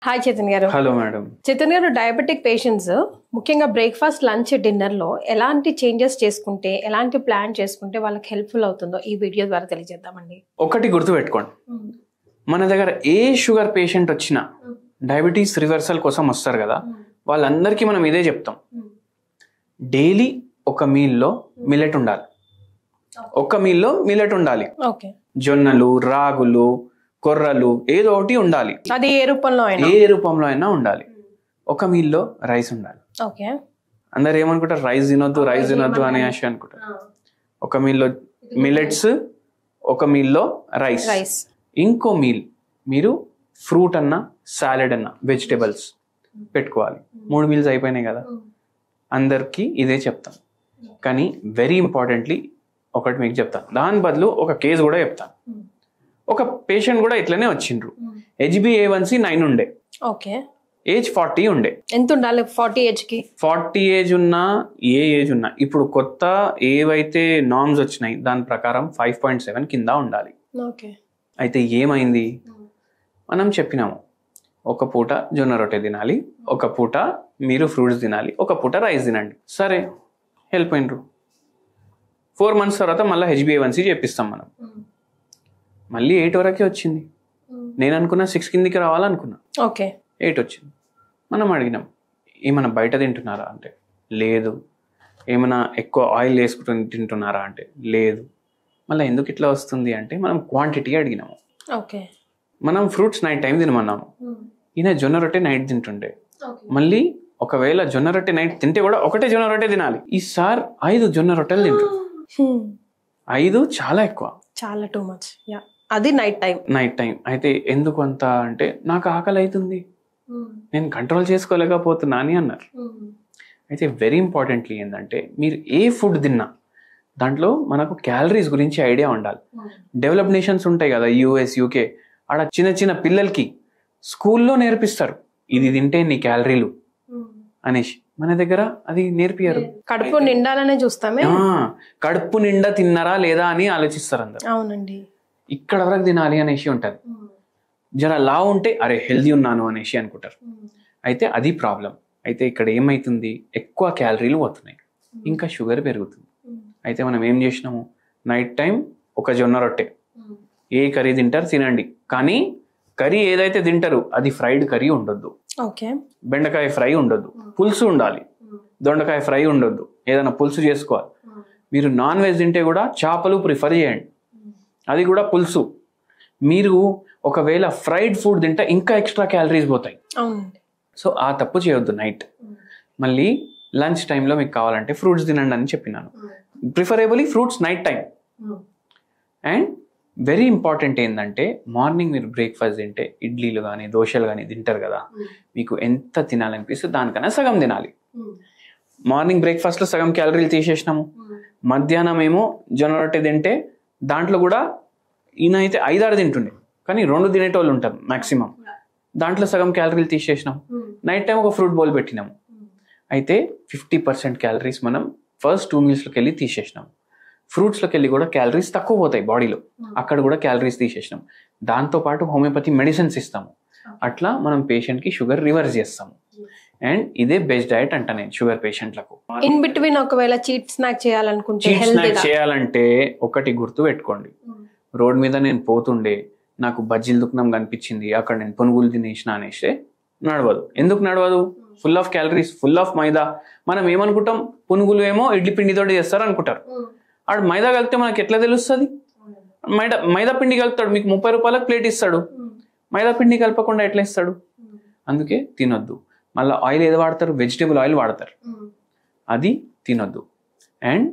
Hi Chaitanya గారు. Hello madam. Chaitanya గారు, diabetic patients ముఖ్యంగా బ్రేక్ఫాస్ట్, లంచ్, డిన్నర్ లో ఎలాంటి చేంజెస్ చేసుకుంటే, ఎలాంటి ప్లాన్ చేసుకుంటే వాళ్ళకి హెల్ప్ఫుల్ అవుతుందో ఈ వీడియో ద్వారా తెలియజేద్దామండి. ఒకటి గుర్తుపెట్టుకోండి, మన దగ్గర ఏ షుగర్ పేషెంట్ వచ్చినా డయాబెటీస్ రివర్సల్ కోసం వస్తారు కదా, వాళ్ళందరికీ మనం ఇదే చెప్తాం. డైలీ ఒక మీల్లో మిల్లెట్ ఉండాలి. ఒక మీల్లో మిల్లెట్ ఉండాలి. ఓకే. జొన్నలు, రాగులు, కొర్రలు ఏదో ఒకటి ఉండాలి. అది ఏ రూపంలో అయినా ఉండాలి. ఒక మీల్లో రైస్ ఉండాలి. ఓకే. అందరు ఏమనుకుంటారు, రైస్ తినొద్దు అని ఆశ అనుకుంటారు. ఒక మీల్లో మిల్లెట్స్, ఒక మీల్లో రైస్. ఇంకో మీల్ మీరు ఫ్రూట్ అన్నా, సాలెడ్ అన్నా, వెజిటేబుల్స్ పెట్టుకోవాలి. 3 మీల్స్ అయిపోయినాయి కదా. అందరికీ ఇదే చెప్తాం. కానీ వెరీ ఇంపార్టెంట్లీ ఒకటి మీకు చెప్తాను, దాని బదులు ఒక కేసు కూడా చెప్తాను. ఒక పేషెంట్ కూడా ఇట్లనే వచ్చిండ్రు. HbA1c 9 ఉండే. ఓకే. ఏజ్ 40 ఉండే. ఎంత ఉండాలి 40 ఏజ్ కి? 40 ఏజ్ ఉన్నా, ఏ ఏజ్ ఉన్నా, ఇప్పుడు కొత్త ఏవైతే నార్మ్స్ వచ్చినాయి దాని ప్రకారం 5.7 కింద ఉండాలి. ఓకే. అయితే ఏమైంది, మనం చెప్పినాము ఒక పూట జొన్న రొట్టె తినాలి, ఒక పూట మీరు ఫ్రూట్స్ తినాలి, ఒక పూట రైస్ తినండి. సరే, హెల్ప్ అయినరు. 4 months తర్వాత మళ్ళీ HbA1c చెప్పిస్తాం మనం. మళ్ళీ 8 వరకే వచ్చింది. నేను అనుకున్నా 6 కిందికి రావాలనుకున్నా. ఓకే. 8 వచ్చింది. మనం అడిగినాం, ఏమైనా బయట తింటున్నారా అంటే లేదు. ఏమైనా ఎక్కువ ఆయిల్ వేసుకుని తింటున్నారా అంటే లేదు. మళ్ళీ ఎందుకు ఇట్లా వస్తుంది అంటే మనం క్వాంటిటీ అడిగినాము. ఓకే. మనం ఫ్రూట్స్ నైట్ టైం తినమన్నాము. ఈయన జొన్న రొట్టె నైట్ తింటుండే. మళ్ళీ ఒకవేళ జొన్న రొట్టె నైట్ తింటే కూడా ఒకటే జొన్న రొట్టె తినాలి. ఈ సార్ 5 జొన్న రొట్టెలు తింటారు. 5 చాలా ఎక్కువ, చాలా టూ మచ్. అది నైట్ టైం. అయితే ఎందుకు అంత అంటే నాకు ఆకలి అవుతుంది, నేను కంట్రోల్ చేసుకోలేకపోతున్నా అని అన్నారు. అయితే వెరీ ఇంపార్టెంట్లీ ఏంటంటే మీరు ఏ ఫుడ్ తిన్నా దాంట్లో మనకు క్యాలరీస్ గురించి ఐడియా ఉండాలి. డెవలప్ నేషన్స్ ఉంటాయి కదా, US, UK, ఆడ చిన్న చిన్న పిల్లలకి స్కూల్లో నేర్పిస్తారు ఇది తింటే నీ క్యాలరీలు అనేసి. మన దగ్గర అది నేర్పియారు. కడుపు నిండాలనే చూస్తామే. కడుపు నిండా తిన్నారా లేదా అని ఆలోచిస్తారు అందరు. అవునండి. ఇక్కడ వరకు తినాలి అనేసి ఉంటుంది. జర లావు ఉంటే అరే హెల్దీ ఉన్నాను అనేసి అనుకుంటారు. అయితే అది ప్రాబ్లం. అయితే ఇక్కడ ఏమైతుంది, ఎక్కువ క్యాలరీలు పోతున్నాయి, ఇంకా షుగర్ పెరుగుతుంది. అయితే మనం ఏం చేసినాము, నైట్ టైం ఒక జొన్న రొట్టె, ఏ కర్రీ తింటారు తినండి, కానీ కర్రీ ఏదైతే తింటారు అది ఫ్రైడ్ కర్రీ ఉండొద్దు. ఓకే. బెండకాయ ఫ్రై ఉండొద్దు, పులుసు ఉండాలి. దొండకాయ ఫ్రై ఉండొద్దు, ఏదైనా పులుసు చేసుకోవాలి. మీరు నాన్ వెజ్ తింటే కూడా చేపలు ప్రిఫర్ చేయండి, అది కూడా పులుసు. మీరు ఒకవేళ ఫ్రైడ్ ఫుడ్ తింటే ఇంకా ఎక్స్ట్రా క్యాలరీస్ పోతాయి. సో ఆ తప్పు చేయొద్దు నైట్. మళ్ళీ లంచ్ టైంలో మీకు కావాలంటే ఫ్రూట్స్ తినండి అని చెప్పినాను. Preferably fruits night time. And very important ఏంటంటే మార్నింగ్ మీరు బ్రేక్ఫాస్ట్ తింటే ఇడ్లీలు కానీ దోశలు కానీ తింటారు కదా, మీకు ఎంత తినాలనిపిస్తే దానికన్నా సగం తినాలి. మార్నింగ్ బ్రేక్ఫాస్ట్లో సగం క్యాలరీలు తీసేసినాము. మధ్యాహ్నం ఏమో జొన్న రొట్టె తింటే దాంట్లో కూడా ఈయన అయితే 5-6 తింటుండే, కానీ 2 తినేటోళ్ళు ఉంటారు మ్యాక్సిమం. దాంట్లో సగం క్యాలరీలు తీసేసినాం. నైట్ టైం ఒక ఫ్రూట్ బౌల్ పెట్టినాము. అయితే 50% క్యాలరీస్ మనం ఫస్ట్ 2 మీల్స్లోకి వెళ్ళి తీసేసినాం. ఫ్రూట్స్లోకి వెళ్ళి కూడా క్యాలరీస్ తక్కువ పోతాయి బాడీలో, అక్కడ కూడా క్యాలరీస్ తీసేసినాం. దాంతోపాటు హోమియోపతి మెడిసిన్స్ ఇస్తాము. అట్లా మనం పేషెంట్కి షుగర్ రివర్స్ చేస్తాము. అండ్ ఇదే బెస్ట్ డయట్ అంట నేను షుగర్ పేషెంట్లకు. ఇన్ బిట్వీన్ ఒకవేళ చీట్ స్నాక్ చేయాలంటే ఒకటి గుర్తు పెట్టుకోండి, రోడ్ మీద నేను పోతుండే నాకు బజ్జీలు దుకాణం కనిపించింది, అక్కడ నేను పునుగులు తినేసిన అనేసి నడవదు. ఎందుకు నడవదు, full of calories, full of maida. మనం ఏమనుకుంటాం, పునుగులు ఏమో ఇడ్లీ పిండితో చేస్తారు అనుకుంటారు. ఆడు మైదా కలిపితే మనకి ఎట్లా తెలుస్తుంది? మైదా పిండి కలుపుతాడు, మీకు 30 రూపాయలకు ప్లేట్ ఇస్తాడు. మైదా పిండి కలపకుండా ఎట్లా ఇస్తాడు? అందుకే తినొద్దు. మళ్ళీ ఆయిల్ ఏది వాడతారు, వెజిటేబుల్ ఆయిల్ వాడతారు, అది తినొద్దు. అండ్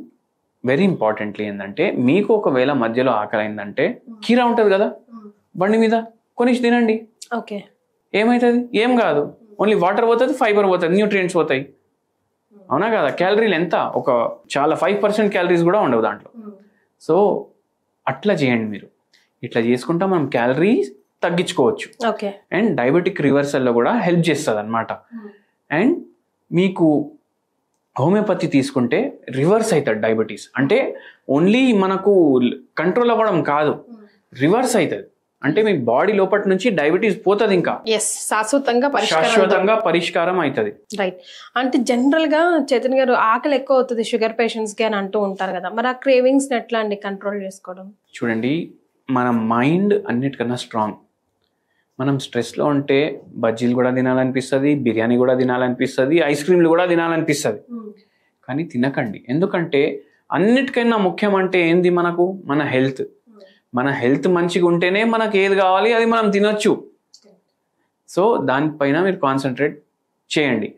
వెరీ ఇంపార్టెంట్లీ ఏంటంటే మీకు ఒకవేళ మధ్యలో ఆకలి అయిందంటే కీరా ఉంటుంది కదా బండి మీద, కొనిసి తినండి. ఓకే. ఏమవుతుంది? ఏం కాదు, ఓన్లీ వాటర్ పోతుంది, ఫైబర్ పోతుంది, న్యూట్రియంట్స్ పోతాయి. అవునా కదా? క్యాలరీలు ఎంత, ఒక చాలా 5% క్యాలరీస్ కూడా ఉండవు దాంట్లో. సో అట్లా చేయండి మీరు. ఇట్లా చేసుకుంటా మనం క్యాలరీస్ తగ్గించుకోవచ్చు. అండ్ డయాబెటిక్ రివర్సల్లో కూడా హెల్ప్ చేస్తుంది అన్నమాట. అండ్ మీకు హోమియోపతి తీసుకుంటే రివర్స్ అవుతుంది డయాబెటీస్. అంటే ఓన్లీ మనకు కంట్రోల్ అవ్వడం కాదు, రివర్స్ అవుతుంది. అంటే మీ బాడీ లోపటి నుంచి డయాబెటీస్ పోతుంది, ఇంకా శాశ్వతంగా పరిష్కారం అవుతుంది. రైట్. అంటే జనరల్ గా చైతన్య గారు ఆకలి ఎక్కువ అవుతుంది షుగర్ పేషెంట్స్ కి అని అంటూ ఉంటారు కదా, మరి ఆ క్రేవింగ్స్ ఎట్లా అండి కంట్రోల్ చేసుకోవడం? చూడండి, మన మైండ్ అన్నిటికన్నా స్ట్రాంగ్. మనం స్ట్రెస్లో ఉంటే బజ్జీలు కూడా తినాలనిపిస్తుంది, బిర్యానీ కూడా తినాలనిపిస్తుంది, ఐస్ క్రీమ్లు కూడా తినాలనిపిస్తుంది. కానీ తినకండి. ఎందుకంటే అన్నిటికైనా ముఖ్యం అంటే ఏంది, మనకు మన హెల్త్. మన హెల్త్ మంచిగా ఉంటేనే మనకు ఏది కావాలి అది మనం తినొచ్చు. సో దానిపైన మీరు కాన్సన్ట్రేట్ చేయండి.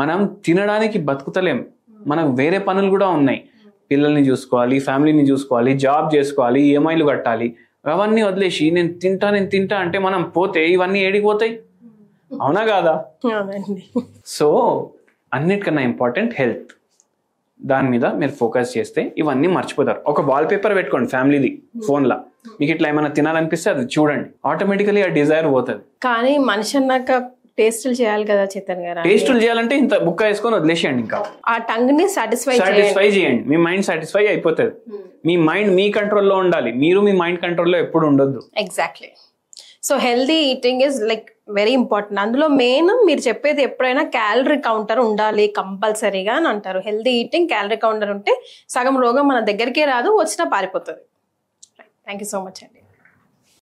మనం తినడానికి బతుకుతలేం, మనకు వేరే పనులు కూడా ఉన్నాయి. పిల్లల్ని చూసుకోవాలి, ఫ్యామిలీని చూసుకోవాలి, జాబ్ చేసుకోవాలి, ఈఎంఐలు కట్టాలి. అవన్నీ వదిలేసి నేను తింటా అంటే మనం పోతే ఇవన్నీ ఏడిపోతాయి, అవునా కాదా? సో అన్నిటికన్నా ఇంపార్టెంట్ హెల్త్. దాని మీద మీరు ఫోకస్ చేస్తే ఇవన్నీ మర్చిపోతారు. ఒక వాల్ పేపర్ పెట్టుకోండి ఫ్యామిలీది ఫోన్లో, మీకు ఇట్లా ఏమైనా తినాలనిపిస్తే అది చూడండి, ఆటోమేటికలీ ఆ డిజైర్ పోతుంది. కానీ మనిషి అన్నాక టేస్టులు చేయాలి కదా చైతన్య గారు. టేస్టులు చేయాలంటే ఇంత బుక్క వేసుకొని వదిలేసేయండి, ఇంకా ఆ టంగ్ ని సాటిస్ఫై చేయండి. మీ మైండ్ సాటిస్ఫై అయిపోతుంది. మీ మైండ్ మీ కంట్రోల్లో ఉండాలి, మీరు మీ మైండ్ కంట్రోల్లో ఎప్పుడు ఉండొద్దు. Exactly. So healthy eating is like very important. అందులో మెయిన్ మీరు చెప్పేది ఎప్పుడైనా క్యాలరీ కౌంటర్ ఉండాలి కంపల్సరీగా అని అంటారు. హెల్దీ ఈటింగ్, క్యాలరీ కౌంటర్ ఉంటే సగం రోగం మన దగ్గరికే రాదు, వచ్చినా పారిపోతుంది. థ్యాంక్ యూ సో మచ్ అండి.